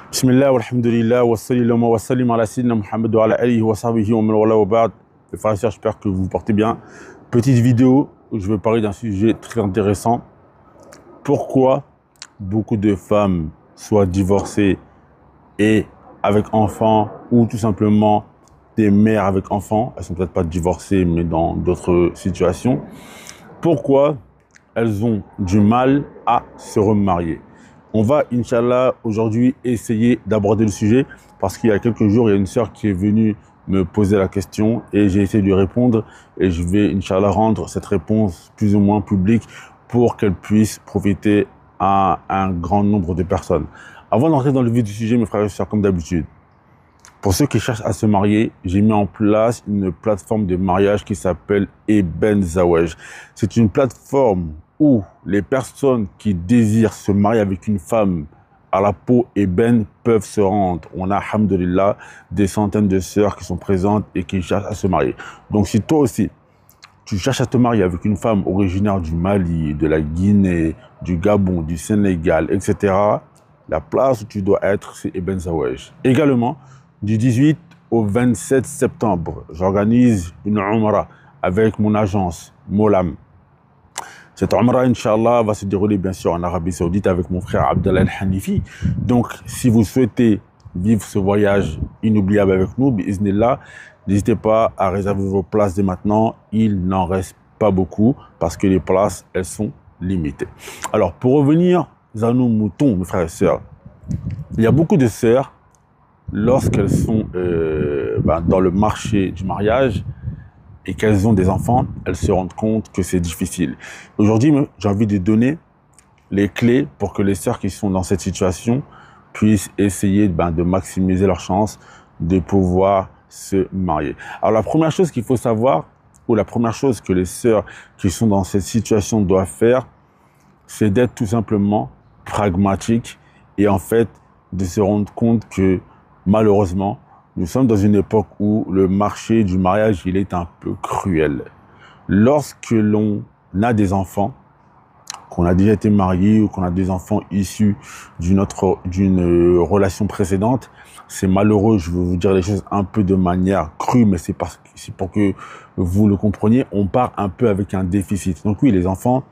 Bismillah, walhamdulillah, wa sallallahu wa sallim ala sayyidina Muhammad wa ala alihi wa sahbihi wa man wala wa ba'd. Les frères et sœurs, j'espère que vous vous portez bien. Petite vidéo où je vais parler d'un sujet très intéressant. Pourquoi beaucoup de femmes, soit divorcées et avec enfants, ou tout simplement des mères avec enfants, elles sont peut-être pas divorcées, mais dans d'autres situations, pourquoi elles ont du mal à se remarier? On va, Inch'Allah, aujourd'hui essayer d'aborder le sujet parce qu'il y a quelques jours, il y a une sœur qui est venue me poser la question et j'ai essayé de lui répondre et je vais, Inch'Allah, rendre cette réponse plus ou moins publique pour qu'elle puisse profiter à un grand nombre de personnes. Avant d'entrer dans le vif du sujet, mes frères et sœurs, comme d'habitude, pour ceux qui cherchent à se marier, j'ai mis en place une plateforme de mariage qui s'appelle Eben Zawaj. C'est une plateforme où les personnes qui désirent se marier avec une femme à la peau ébène peuvent se rendre. On a, alhamdoulilah, des centaines de sœurs qui sont présentes et qui cherchent à se marier. Donc si toi aussi, tu cherches à te marier avec une femme originaire du Mali, de la Guinée, du Gabon, du Sénégal, etc., la place où tu dois être, c'est Eben Zawaj. Également, du 18 au 27 septembre, j'organise une Umrah avec mon agence Molam. Cette Umrah, Inch'Allah, va se dérouler bien sûr en Arabie Saoudite avec mon frère Abdallah El-Hanifi. Donc, si vous souhaitez vivre ce voyage inoubliable avec nous, bi'iznillah, n'hésitez pas à réserver vos places dès maintenant. Il n'en reste pas beaucoup parce que les places, elles sont limitées. Alors, pour revenir à nos moutons, mes frères et sœurs, il y a beaucoup de sœurs, lorsqu'elles sont dans le marché du mariage et qu'elles ont des enfants, elles se rendent compte que c'est difficile. Aujourd'hui, j'ai envie de donner les clés pour que les sœurs qui sont dans cette situation puissent essayer de maximiser leurs chances de pouvoir se marier. Alors la première chose qu'il faut savoir, ou la première chose que les sœurs qui sont dans cette situation doivent faire, c'est d'être tout simplement pragmatique et en fait de se rendre compte que malheureusement, nous sommes dans une époque où le marché du mariage, il est un peu cruel. Lorsque l'on a des enfants, qu'on a déjà été marié ou qu'on a des enfants issus d'une relation précédente, c'est malheureux, je veux vous dire les choses un peu de manière crue, mais c'est pour que vous le compreniez, on part un peu avec un déficit. Donc oui, les enfants,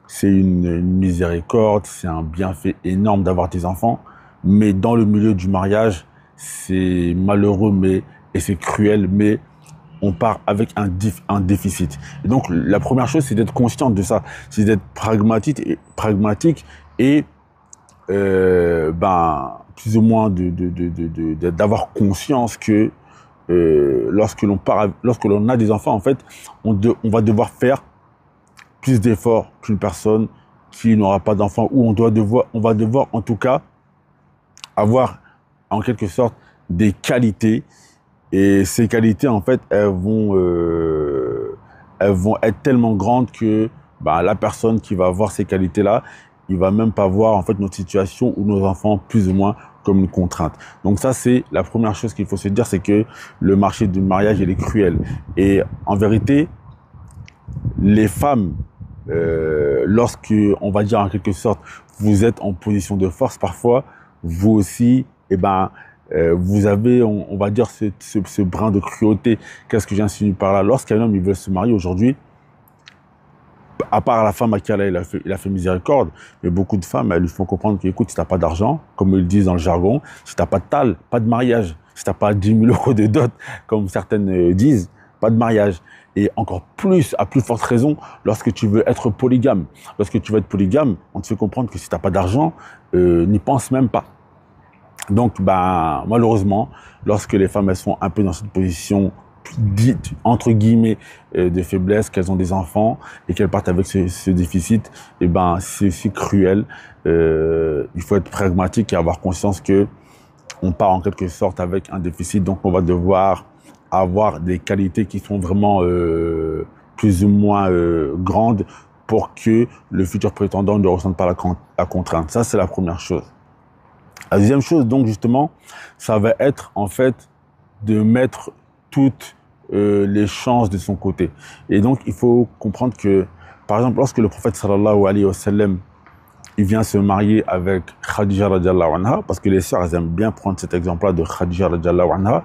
c'est une miséricorde, c'est un bienfait énorme d'avoir des enfants, mais dans le milieu du mariage, c'est malheureux et c'est cruel, mais on part avec un déficit. Et donc, la première chose, c'est d'être conscient de ça, c'est d'être pragmatique et plus ou moins d'avoir conscience que lorsque l'on a des enfants, en fait, on va devoir faire plus d'efforts qu'une personne qui n'aura pas d'enfants, ou on va devoir en tout cas avoir en quelque sorte des qualités, et ces qualités en fait elles vont être tellement grandes que la personne qui va voir ces qualités là, il va même pas voir en fait notre situation ou nos enfants plus ou moins comme une contrainte. Donc ça, c'est la première chose qu'il faut se dire, c'est que le marché du mariage, il est cruel. Et en vérité, les femmes, lorsque, on va dire en quelque sorte, vous êtes en position de force, parfois, vous aussi, vous avez, on va dire, ce brin de cruauté. Qu'est-ce que j'insinue par là? Lorsqu'un homme il veut se marier aujourd'hui, à part la femme à qui il a fait miséricorde, mais beaucoup de femmes, elles lui font comprendre qu'écoute, si t'as pas d'argent, comme ils le disent dans le jargon, si t'as pas de tal, pas de mariage. Si t'as pas 10 000 euros de dot, comme certaines disent, pas de mariage. Et encore plus, à plus forte raison, lorsque tu veux être polygame. Lorsque tu veux être polygame, on te fait comprendre que si t'as pas d'argent, n'y pense même pas. Donc, malheureusement, lorsque les femmes elles sont un peu dans cette position dite entre guillemets de faiblesse, qu'elles ont des enfants et qu'elles partent avec ce déficit, c'est cruel. Il faut être pragmatique et avoir conscience que on part en quelque sorte avec un déficit, donc on va devoir avoir des qualités qui sont vraiment plus ou moins grandes pour que le futur prétendant ne ressente pas la contrainte. Ça, c'est la première chose. La deuxième chose, donc, justement, ça va être, en fait, de mettre toutes les chances de son côté. Et donc, il faut comprendre que, par exemple, lorsque le prophète, sallallahu alayhi wa sallam, il vient se marier avec Khadija radiallahu anha, parce que les sœurs, elles aiment bien prendre cet exemple-là de Khadija radiallahu anha.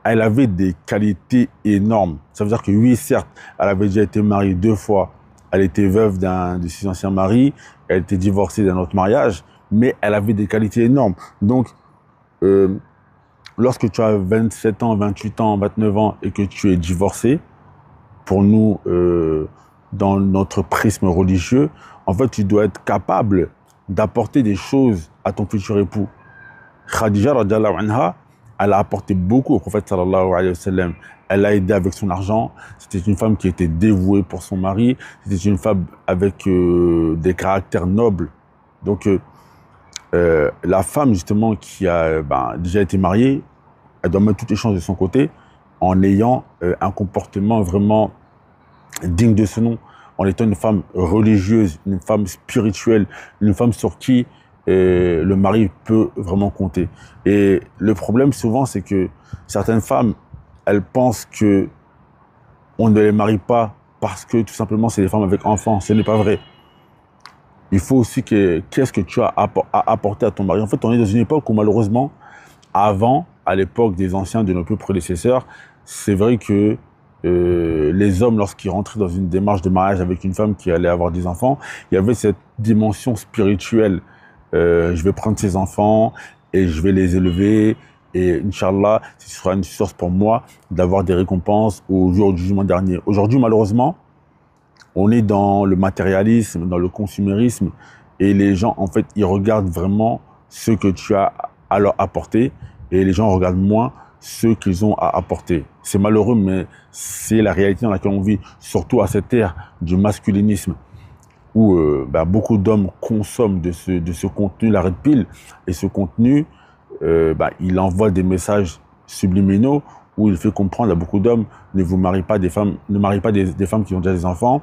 Elle avait des qualités énormes. Ça veut dire que oui, certes, elle avait déjà été mariée 2 fois. Elle était veuve de ses anciens maris. Elle était divorcée d'un autre mariage. Mais elle avait des qualités énormes. Donc, lorsque tu as 27 ans, 28 ans, 29 ans et que tu es divorcé, pour nous, dans notre prisme religieux, en fait, tu dois être capable d'apporter des choses à ton futur époux. Khadija, radiallahu anha, elle a apporté beaucoup au prophète sallallahu alayhi wa sallam. Elle l'a aidé avec son argent. C'était une femme qui était dévouée pour son mari. C'était une femme avec des caractères nobles. Donc, la femme, justement, qui a déjà été mariée, elle doit mettre toutes les chances de son côté en ayant un comportement vraiment digne de ce nom, en étant une femme religieuse, une femme spirituelle, une femme sur qui le mari peut vraiment compter. Et le problème souvent, c'est que certaines femmes, elles pensent que on ne les marie pas parce que tout simplement c'est des femmes avec enfants. Ce n'est pas vrai. Il faut aussi qu'est-ce que tu as à apporter à ton mari. En fait, on est dans une époque où malheureusement, avant, à l'époque des anciens, de nos plus prédécesseurs, c'est vrai que les hommes, lorsqu'ils rentraient dans une démarche de mariage avec une femme qui allait avoir des enfants, il y avait cette dimension spirituelle. Je vais prendre ces enfants et je vais les élever et Inch'Allah, ce sera une source pour moi d'avoir des récompenses au jour du jugement dernier. Aujourd'hui, malheureusement, on est dans le matérialisme, dans le consumérisme et les gens, en fait, ils regardent vraiment ce que tu as à leur apporter et les gens regardent moins ce qu'ils ont à apporter. C'est malheureux, mais c'est la réalité dans laquelle on vit, surtout à cette ère du masculinisme où beaucoup d'hommes consomment de ce contenu, la red pill, et ce contenu, il envoie des messages subliminaux où il fait comprendre à beaucoup d'hommes ne vous mariez pas des femmes, ne mariez pas des femmes qui ont déjà des enfants,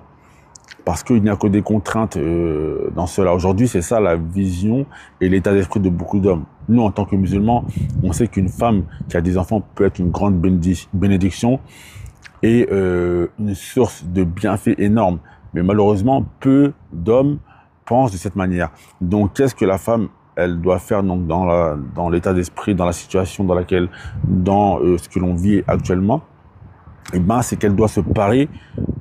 parce qu'il n'y a que des contraintes dans cela. Aujourd'hui, c'est ça la vision et l'état d'esprit de beaucoup d'hommes. Nous, en tant que musulmans, on sait qu'une femme qui a des enfants peut être une grande bénédiction et une source de bienfaits énormes. Mais malheureusement, peu d'hommes pensent de cette manière. Donc, qu'est-ce que la femme, elle doit faire donc, dans l'état d'esprit, dans la situation dans laquelle, dans ce que l'on vit actuellement? Eh ben, c'est qu'elle doit se parer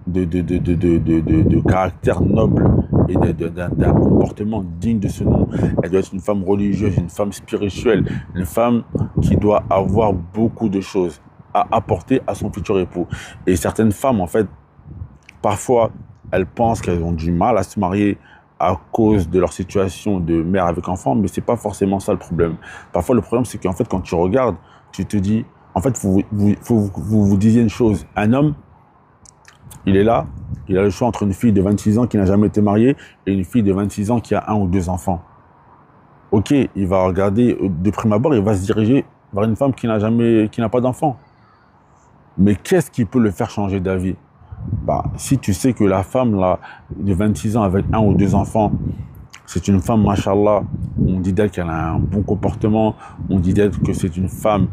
de caractère noble et d'un comportement digne de ce nom. Elle doit être une femme religieuse, une femme spirituelle, une femme qui doit avoir beaucoup de choses à apporter à son futur époux. Et certaines femmes, en fait, parfois, elles pensent qu'elles ont du mal à se marier à cause de leur situation de mère avec enfant, mais c'est pas forcément ça le problème. Parfois, le problème, c'est qu'en fait, quand tu regardes, tu te dis, en fait, vous disiez une chose. Un homme, il est là, il a le choix entre une fille de 26 ans qui n'a jamais été mariée et une fille de 26 ans qui a 1 ou 2 enfants. Ok, il va regarder, de prime abord, il va se diriger vers une femme qui n'a pas d'enfant. Mais qu'est-ce qui peut le faire changer d'avis? Si tu sais que la femme là, de 26 ans avec 1 ou 2 enfants, c'est une femme, machallah, on dit d'elle qu'elle a un bon comportement, on dit d'elle que c'est une femme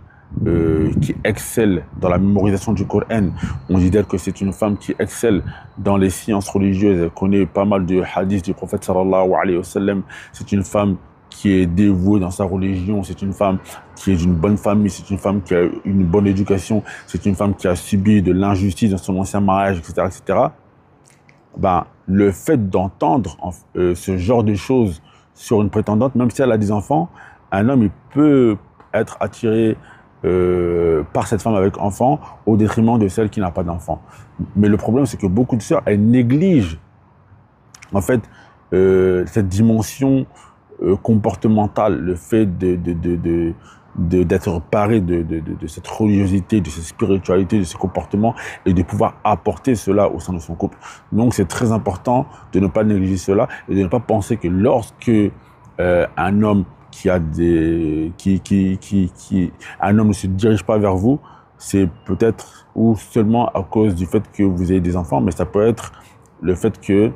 qui excelle dans la mémorisation du Coran, on dit d'elle que c'est une femme qui excelle dans les sciences religieuses, elle connaît pas mal de hadiths du prophète sallallahu alayhi wa sallam, c'est une femme qui est dévouée dans sa religion, c'est une femme qui est d'une bonne famille, c'est une femme qui a une bonne éducation, c'est une femme qui a subi de l'injustice dans son ancien mariage, etc., etc. Le fait d'entendre ce genre de choses sur une prétendante, même si elle a des enfants, un homme il peut être attiré par cette femme avec enfant au détriment de celle qui n'a pas d'enfant. Mais le problème, c'est que beaucoup de sœurs, elles négligent en fait cette dimension comportementale, le fait d'être paré de cette religiosité, de cette spiritualité, de ce comportement et de pouvoir apporter cela au sein de son couple. Donc c'est très important de ne pas négliger cela et de ne pas penser que lorsque un homme un homme ne se dirige pas vers vous, c'est peut-être ou seulement à cause du fait que vous ayez des enfants, mais ça peut être le fait que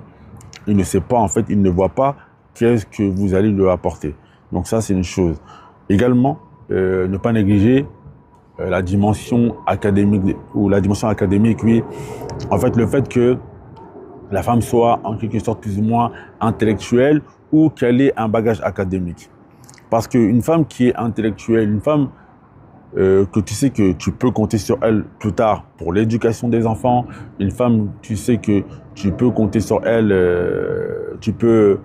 il ne sait pas, en fait, il ne voit pas qu'est-ce que vous allez lui apporter. Donc ça, c'est une chose. Également, ne pas négliger la dimension académique oui. En fait, le fait que la femme soit en quelque sorte plus ou moins intellectuelle ou qu'elle ait un bagage académique. Parce qu'une femme qui est intellectuelle, une femme que tu sais que tu peux compter sur elle plus tard pour l'éducation des enfants, une femme, tu sais que tu peux compter sur elle, tu peux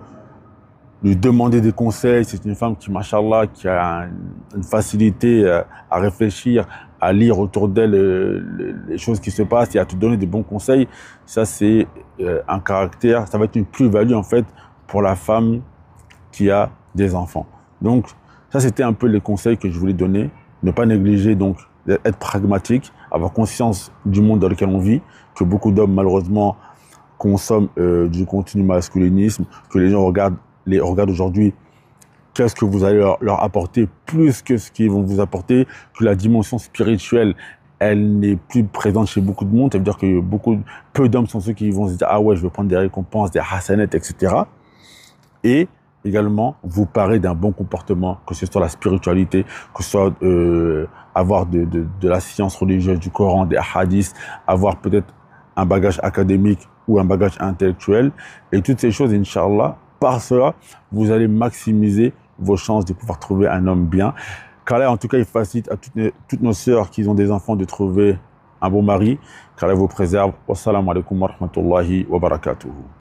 lui demander des conseils. C'est une femme qui, machallah, qui a une facilité à réfléchir, à lire autour d'elle les choses qui se passent et à te donner des bons conseils. Ça, c'est un caractère, ça va être une plus-value en fait pour la femme qui a des enfants. Donc, ça, c'était un peu les conseils que je voulais donner. Ne pas négliger, donc, être pragmatique, avoir conscience du monde dans lequel on vit, que beaucoup d'hommes, malheureusement, consomment du contenu masculinisme, que les gens regardent aujourd'hui qu'est-ce que vous allez leur apporter plus que ce qu'ils vont vous apporter, que la dimension spirituelle, elle n'est plus présente chez beaucoup de monde. Ça veut dire que peu d'hommes sont ceux qui vont se dire « Ah ouais, je veux prendre des récompenses, des hasanettes, etc. » Et également, vous parler d'un bon comportement, que ce soit la spiritualité, que ce soit avoir de la science religieuse, du Coran, des hadiths, avoir peut-être un bagage académique ou un bagage intellectuel. Et toutes ces choses, Inch'Allah, par cela, vous allez maximiser vos chances de pouvoir trouver un homme bien. Qu'Allah, en tout cas, il facilite à toutes nos sœurs qui ont des enfants de trouver un bon mari. Qu'Allah vous préserve. Wassalamu alaikum wa rahmatullahi wa barakatuhu.